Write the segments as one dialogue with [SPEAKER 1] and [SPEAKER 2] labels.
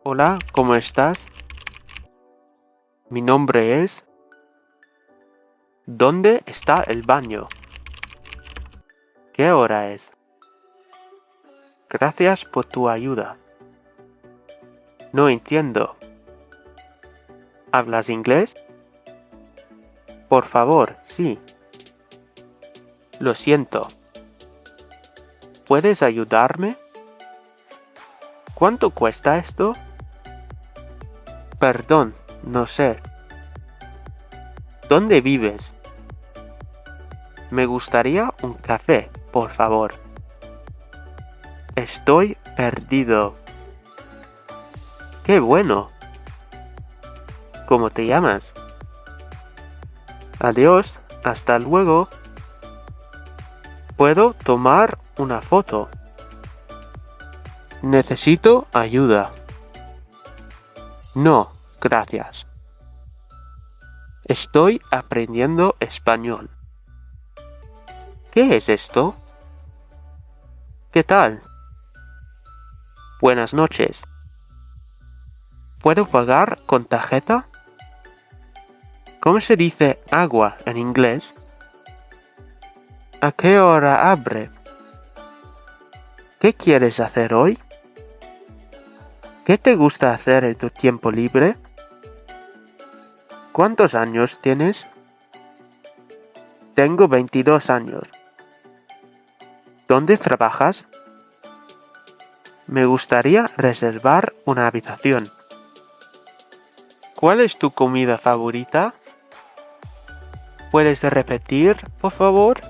[SPEAKER 1] Hola, ¿cómo estás? Mi nombre es... ¿Dónde está el baño? ¿Qué hora es? Gracias por tu ayuda. No entiendo. ¿Hablas inglés? Por favor, sí. Lo siento. ¿Puedes ayudarme? ¿Cuánto cuesta esto? Perdón, no sé. ¿Dónde vives? Me gustaría un café, por favor. Estoy perdido. ¡Qué bueno! ¿Cómo te llamas? Adiós, hasta luego. ¿Puedo tomar una foto? Necesito ayuda. No, gracias. Estoy aprendiendo español. ¿Qué es esto? ¿Qué tal? Buenas noches. ¿Puedo pagar con tarjeta? ¿Cómo se dice agua en inglés? ¿A qué hora abre? ¿Qué quieres hacer hoy? ¿Qué te gusta hacer en tu tiempo libre? ¿Cuántos años tienes? Tengo 22 años. ¿Dónde trabajas? Me gustaría reservar una habitación. ¿Cuál es tu comida favorita? ¿Puedes repetir, por favor?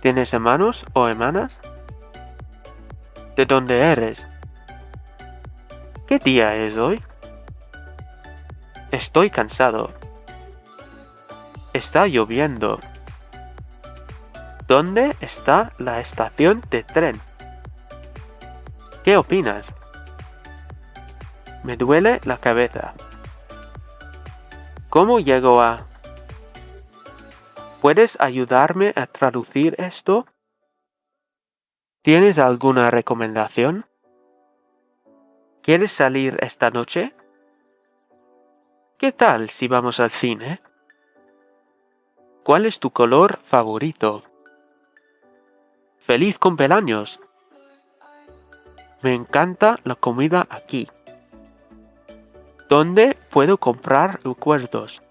[SPEAKER 1] ¿Tienes hermanos o hermanas? ¿De dónde eres? ¿Qué día es hoy? Estoy cansado. Está lloviendo. ¿Dónde está la estación de tren? ¿Qué opinas? Me duele la cabeza. ¿Cómo llego a...? ¿Puedes ayudarme a traducir esto? ¿Tienes alguna recomendación? ¿Quieres salir esta noche? ¿Qué tal si vamos al cine? ¿Cuál es tu color favorito? ¡Feliz cumpleaños! Me encanta la comida aquí. ¿Dónde puedo comprar recuerdos?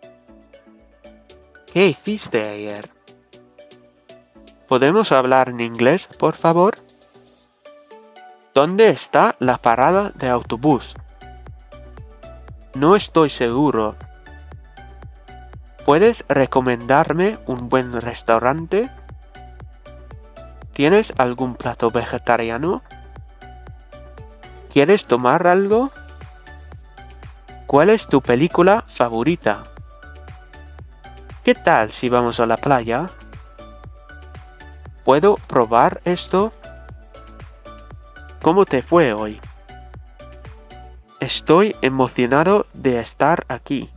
[SPEAKER 1] ¿Qué hiciste ayer? ¿Podemos hablar en inglés, por favor? ¿Dónde está la parada de autobús? No estoy seguro. ¿Puedes recomendarme un buen restaurante? ¿Tienes algún plato vegetariano? ¿Quieres tomar algo? ¿Cuál es tu película favorita? ¿Qué tal si vamos a la playa? ¿Puedo probar esto? ¿Cómo te fue hoy? Estoy emocionado de estar aquí.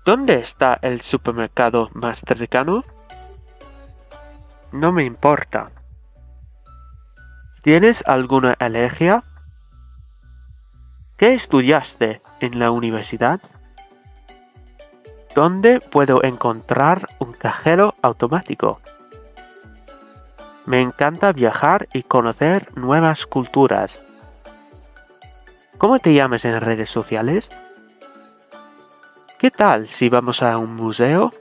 [SPEAKER 1] ¿Dónde está el supermercado más cercano? No me importa. ¿Tienes alguna alergia? ¿Qué estudiaste en la universidad? ¿Dónde puedo encontrar un cajero automático? Me encanta viajar y conocer nuevas culturas. ¿Cómo te llamas en redes sociales? ¿Qué tal si vamos a un museo?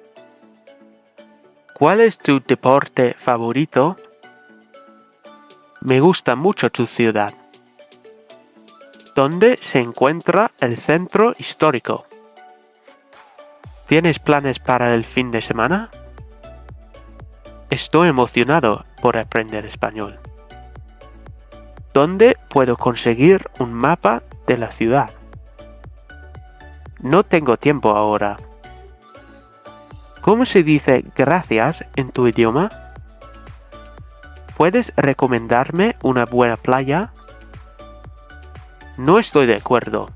[SPEAKER 1] ¿Cuál es tu deporte favorito? Me gusta mucho tu ciudad. ¿Dónde se encuentra el centro histórico? ¿Tienes planes para el fin de semana? Estoy emocionado por aprender español. ¿Dónde puedo conseguir un mapa de la ciudad? No tengo tiempo ahora. ¿Cómo se dice gracias en tu idioma? ¿Puedes recomendarme una buena playa? No estoy de acuerdo.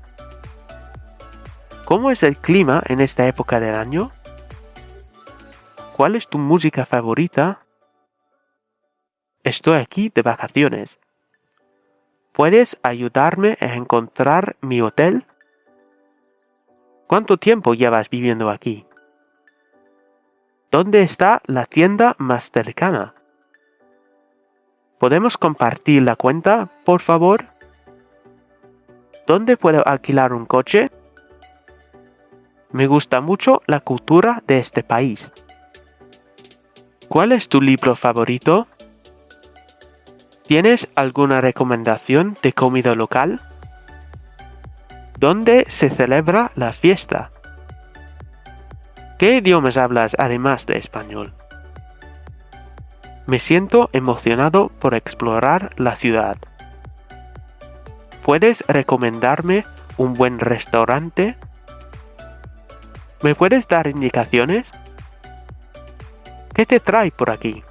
[SPEAKER 1] ¿Cómo es el clima en esta época del año? ¿Cuál es tu música favorita? Estoy aquí de vacaciones. ¿Puedes ayudarme a encontrar mi hotel? ¿Cuánto tiempo llevas viviendo aquí? ¿Dónde está la tienda más cercana? ¿Podemos compartir la cuenta, por favor? ¿Dónde puedo alquilar un coche? Me gusta mucho la cultura de este país. ¿Cuál es tu libro favorito? ¿Tienes alguna recomendación de comida local? ¿Dónde se celebra la fiesta? ¿Qué idiomas hablas además de español? Me siento emocionado por explorar la ciudad. ¿Puedes recomendarme un buen restaurante? ¿Me puedes dar indicaciones? ¿Qué te trae por aquí?